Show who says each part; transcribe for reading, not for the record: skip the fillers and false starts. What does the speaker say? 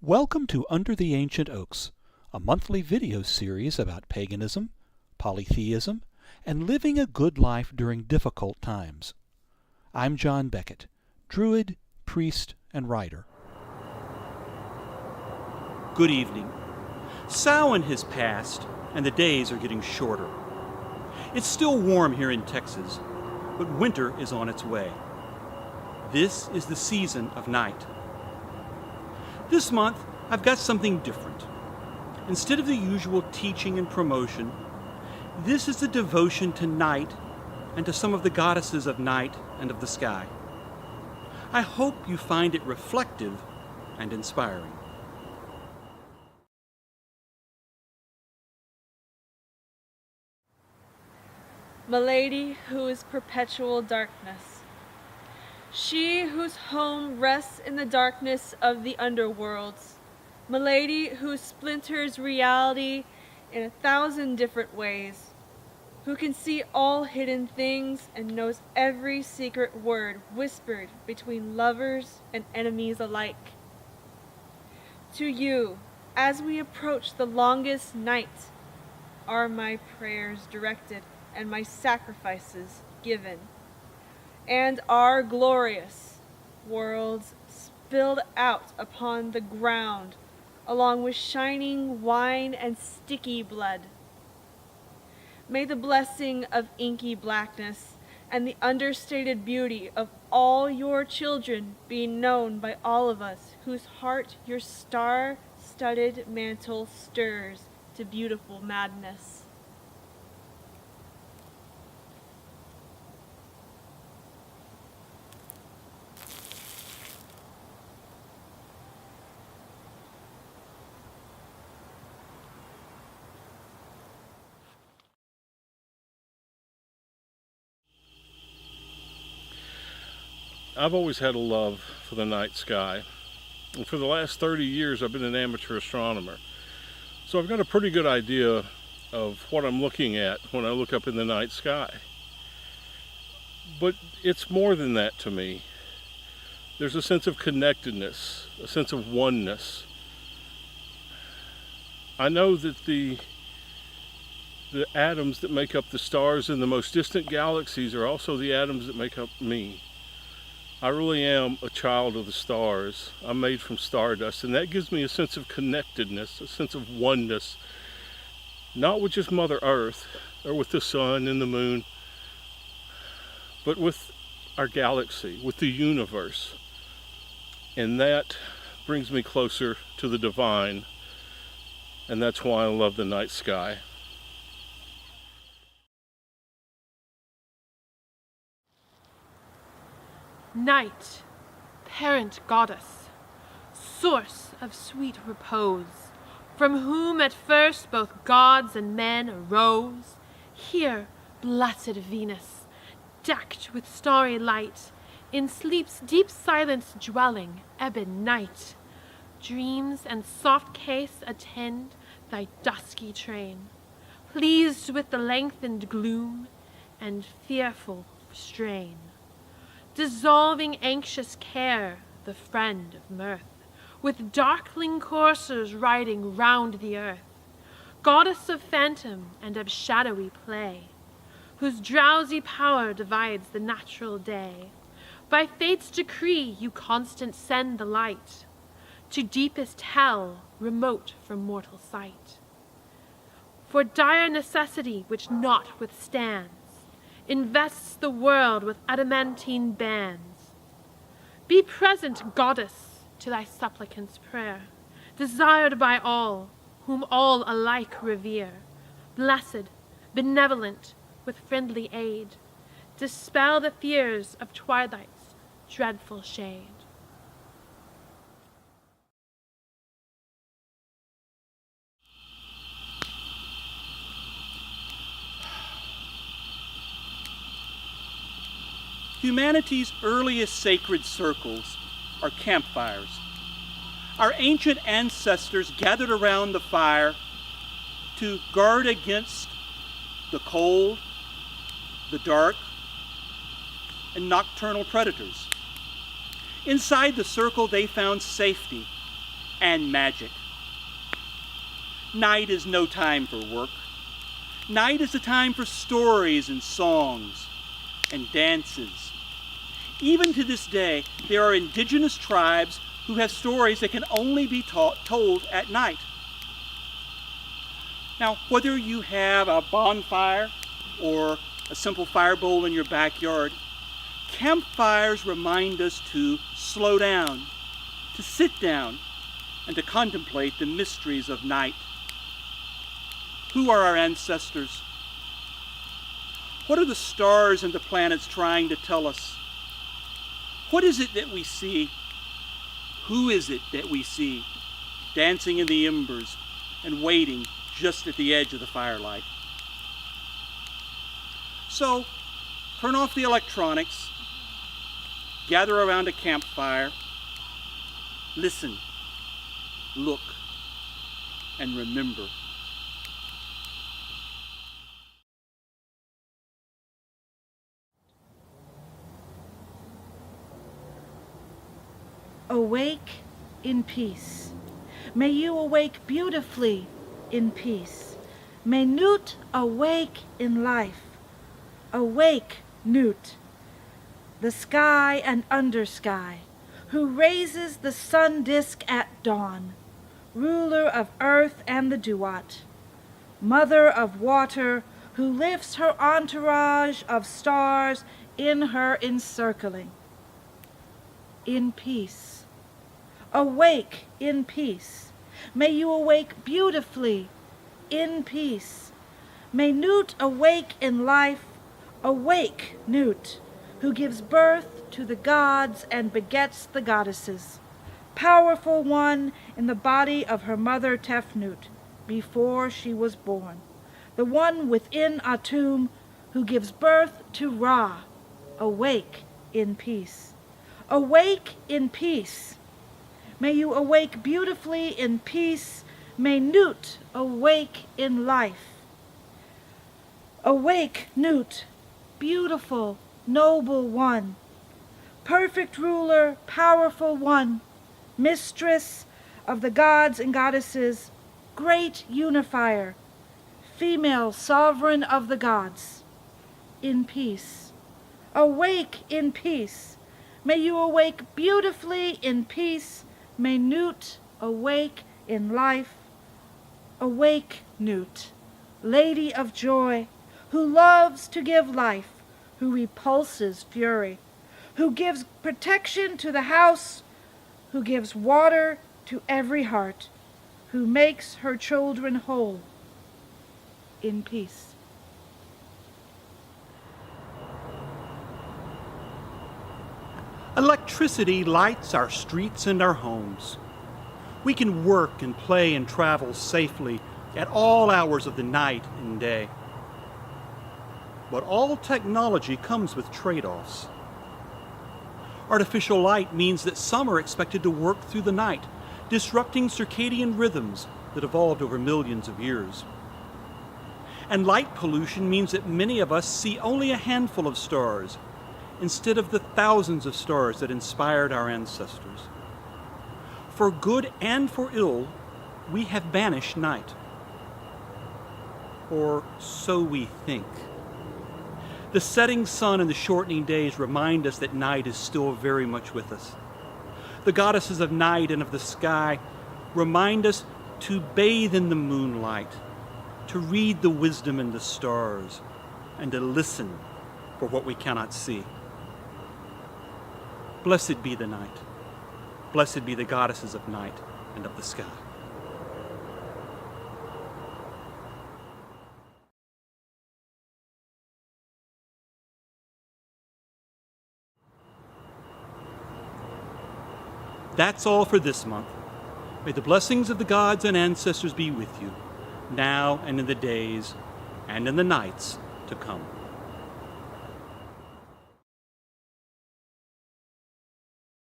Speaker 1: Welcome to Under the Ancient Oaks, a monthly video series about paganism, polytheism, and living a good life during difficult times. I'm John Beckett, druid, priest, and writer.
Speaker 2: Good evening. Samhain has passed, and the days are getting shorter. It's still warm here in Texas, but winter is on its way. This is the season of night. This month, I've got something different. Instead of the usual teaching and promotion, this is a devotion to night and to some of the goddesses of night and of the sky. I hope you find it reflective and inspiring.
Speaker 3: Milady, who is perpetual darkness. She whose home rests in the darkness of the underworlds. Milady, who splinters reality in 1,000 different ways. Who can see all hidden things and knows every secret word whispered between lovers and enemies alike. To you, as we approach the longest night, are my prayers directed and my sacrifices given, and our glorious worlds spilled out upon the ground, along with shining wine and sticky blood. May the blessing of inky blackness and the understated beauty of all your children be known by all of us whose heart your star-studded mantle stirs to beautiful madness.
Speaker 4: I've always had a love for the night sky, and for the last 30 years I've been an amateur astronomer. So I've got a pretty good idea of what I'm looking at when I look up in the night sky. But it's more than that to me. There's a sense of connectedness, a sense of oneness. I know that the atoms that make up the stars in the most distant galaxies are also the atoms that make up me. I really am a child of the stars. I'm made from stardust, and that gives me a sense of connectedness, a sense of oneness, not with just Mother Earth or with the sun and the moon, but with our galaxy, with the universe. And that brings me closer to the divine, and that's why I love the night sky.
Speaker 5: Night, parent goddess, source of sweet repose, from whom at first both gods and men arose, here, blessed Venus, decked with starry light, in sleep's deep silence dwelling, ebon night, dreams and soft case attend thy dusky train, pleased with the lengthened gloom and fearful strain. Dissolving anxious care, the friend of mirth, with darkling coursers riding round the earth, goddess of phantom and of shadowy play, whose drowsy power divides the natural day. By fate's decree you constant send the light to deepest hell, remote from mortal sight. For dire necessity which naught withstands, invests the world with adamantine bands. Be present, goddess, to thy supplicant's prayer, desired by all, whom all alike revere. Blessed, benevolent, with friendly aid, dispel the fears of twilight's dreadful shade.
Speaker 2: Humanity's earliest sacred circles are campfires. Our ancient ancestors gathered around the fire to guard against the cold, the dark, and nocturnal predators. Inside the circle, they found safety and magic. Night is no time for work. Night is a time for stories and songs and dances. Even to this day, there are indigenous tribes who have stories that can only be told at night. Now, whether you have a bonfire or a simple fire bowl in your backyard, campfires remind us to slow down, to sit down, and to contemplate the mysteries of night. Who are our ancestors? What are the stars and the planets trying to tell us? What is it that we see? Who is it that we see dancing in the embers and waiting just at the edge of the firelight? So, turn off the electronics, gather around a campfire, listen, look, and remember.
Speaker 6: Awake in peace. May you awake beautifully in peace. May Nute awake in life. Awake, Nute, the sky and under sky, who raises the sun disk at dawn, ruler of earth and the duat, mother of water, who lifts her entourage of stars in her encircling. In peace. Awake in peace. May you awake beautifully in peace. May Nute awake in life. Awake, Nute, who gives birth to the gods and begets the goddesses. Powerful one in the body of her mother Tefnut before she was born. The one within Atum who gives birth to Ra. Awake in peace. Awake in peace. May you awake beautifully in peace. May Nute awake in life. Awake, Nute, beautiful, noble one, perfect ruler, powerful one, mistress of the gods and goddesses, great unifier, female sovereign of the gods, in peace. Awake in peace. May you awake beautifully in peace. May Nute awake in life. Awake, Nute, lady of joy, who loves to give life, who repulses fury, who gives protection to the house, who gives water to every heart, who makes her children whole. In peace.
Speaker 2: Electricity lights our streets and our homes. We can work and play and travel safely at all hours of the night and day. But all technology comes with trade-offs. Artificial light means that some are expected to work through the night, disrupting circadian rhythms that evolved over millions of years. And light pollution means that many of us see only a handful of stars, instead of the thousands of stars that inspired our ancestors. For good and for ill, we have banished night. Or so we think. The setting sun and the shortening days remind us that night is still very much with us. The goddesses of night and of the sky remind us to bathe in the moonlight, to read the wisdom in the stars, and to listen for what we cannot see. Blessed be the night. Blessed be the goddesses of night and of the sky. That's all for this month. May the blessings of the gods and ancestors be with you, now and in the days and in the nights to come.